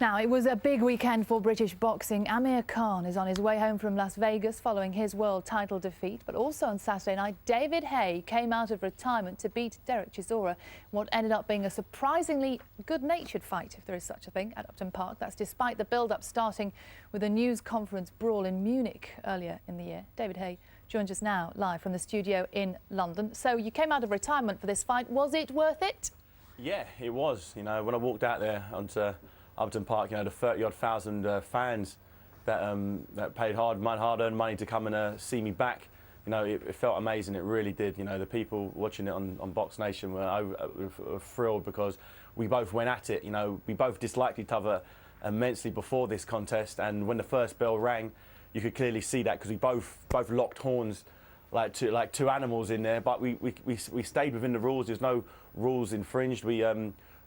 Now, it was a big weekend for British boxing. Amir Khan is on his way home from Las Vegas following his world title defeat. But also on Saturday night, David Haye came out of retirement to beat Derek Chisora, what ended up being a surprisingly good-natured fight, if there is such a thing, at Upton Park. That's despite the build-up starting with a news conference brawl in Munich earlier in the year. David Haye joins us now live from the studio in London. So you came out of retirement for this fight. Was it worth it? Yeah, it was. You know, when I walked out there onto Upton Park, you know, the 30-odd thousand fans that paid hard-earned money to come and see me back. You know, it felt amazing. It really did. You know, the people watching it on Box Nation were thrilled because we both went at it. You know, we both disliked each other immensely before this contest, and when the first bell rang, you could clearly see that because we both locked horns like two animals in there. But we stayed within the rules. There's no rules infringed. We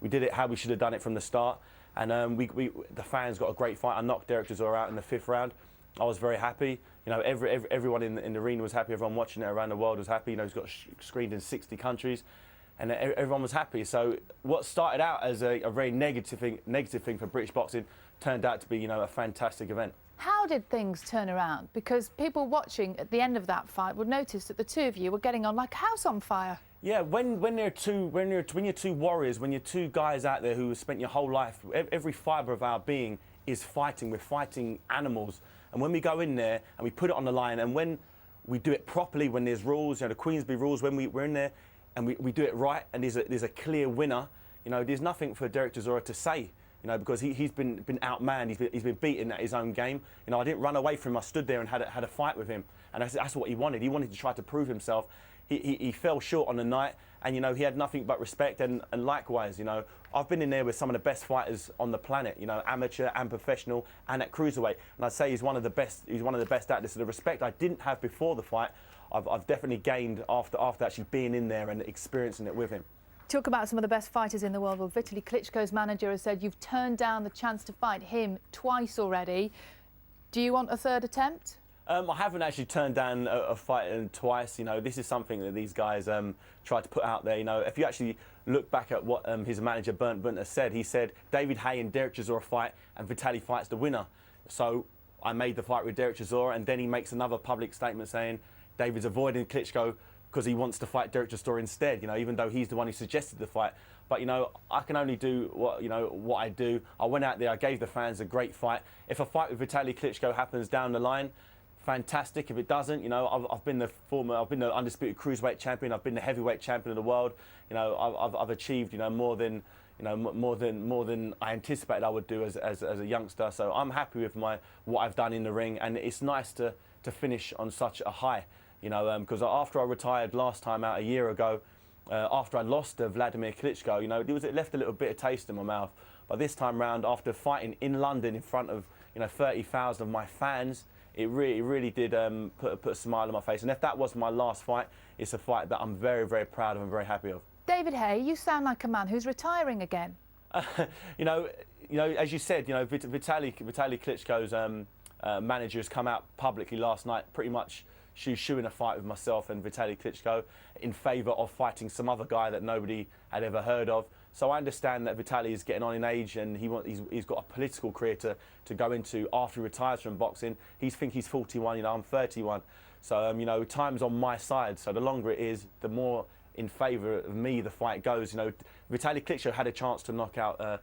did it how we should have done it from the start. And the fans got a great fight. I knocked Derek Chisora out in the 5th round. I was very happy. You know, everyone in the arena was happy. Everyone watching it around the world was happy. You know, he's got screened in 60 countries, and everyone was happy. So what started out as a very negative thing for British boxing turned out to be, you know, a fantastic event. How did things turn around? Because people watching at the end of that fight would notice that the two of you were getting on like a house on fire. Yeah, when you're two warriors, when you're two guys out there who have spent your whole life, every fibre of our being is fighting. We're fighting animals, and when we go in there and we put it on the line, and when we do it properly, when there's rules, you know, the Queensberry rules, when we're in there and we do it right, and there's a clear winner, you know, there's nothing for Derek Chisora to say. You know, because he's been outmanned, he's been beaten at his own game. You know, I didn't run away from him. I stood there and had a fight with him, and that's what he wanted. He wanted to try to prove himself. He fell short on the night, and you know, he had nothing but respect. And likewise, you know, I've been in there with some of the best fighters on the planet. You know, amateur and professional, and at cruiserweight. And I'd say he's one of the best. He's one of the best at this. So the respect I didn't have before the fight, I've definitely gained after actually being in there and experiencing it with him. Talk about some of the best fighters in the world. Well, Vitaly Klitschko's manager has said you've turned down the chance to fight him twice already. Do you want a third attempt? I haven't actually turned down a fight twice. You know, this is something that these guys try to put out there. You know, if you actually look back at what his manager Bernd Bunter said, he said David Haye and Derek Chisora fight, and Vitaly fights the winner. So I made the fight with Derek Chisora, and then he makes another public statement saying David's avoiding Klitschko because he wants to fight Derek Chisora instead, you know, even though he's the one who suggested the fight. But, you know, I can only do what I do. I went out there, I gave the fans a great fight. If a fight with Vitaly Klitschko happens down the line, fantastic. If it doesn't, you know, I've been the undisputed cruiserweight champion. I've been the heavyweight champion of the world. You know, I've achieved, you know, more than I anticipated I would do as a youngster. So I'm happy with what I've done in the ring, and it's nice to finish on such a high. You know, because after I retired last time out a year ago, after I lost to Vladimir Klitschko, you know, it left a little bit of taste in my mouth. But this time round, after fighting in London in front of, you know, 30,000 of my fans, it really did put a smile on my face. And if that was my last fight, it's a fight that I'm very, very proud of and very happy of. David Haye, you sound like a man who's retiring again. you know, as you said, you know, Vitaly Klitschko's manager has come out publicly last night, pretty much shooing a fight with myself and Vitaly Klitschko in favour of fighting some other guy that nobody had ever heard of. So I understand that Vitaly is getting on in age, and he's got a political career to go into after he retires from boxing. He's 41, you know, I'm 31. So, you know, time's on my side. So the longer it is, the more in favour of me the fight goes. You know, Vitaly Klitschko had a chance to knock out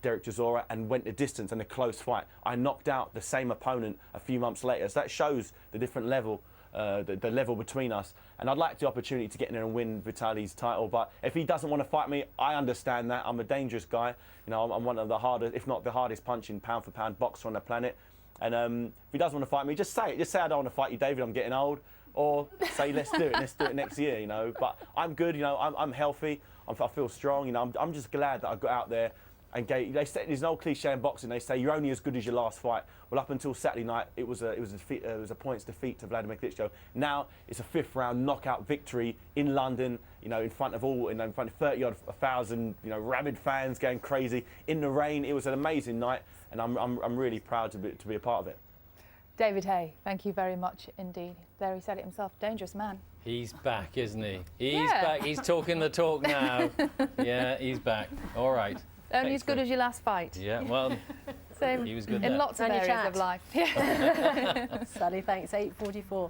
Derek Chisora and went the distance in a close fight. I knocked out the same opponent a few months later, so that shows the different level, the level between us. And I'd like the opportunity to get in there and win Vitaly's title, but if he doesn't want to fight me, I understand that. I'm a dangerous guy. You know, I'm one of the hardest, if not the hardest punching pound-for-pound boxer on the planet. And if he doesn't want to fight me, just say it. Just say I don't want to fight you, David, I'm getting old. Or say, let's do it next year, you know. But I'm good, you know, I'm healthy. I feel strong, you know. I'm just glad that I got out there and gave. They say there's an old cliche in boxing. They say you're only as good as your last fight. Well, up until Saturday night, it was a points defeat to Vladimir Klitschko. Now it's a 5th round knockout victory in London, you know, in front of 30-odd thousand, you know, rabid fans going crazy in the rain. It was an amazing night, and I'm really proud to be a part of it. David Haye, thank you very much indeed. There he said it himself, dangerous man. He's back, isn't he? He's back. He's talking the talk now. Yeah, he's back. All right. Only Thanks, as good Chris. as your last fight. Yeah, well, Same he was good in there. lots of Only areas chat. of life. Yeah. Sally, thanks. 8:44.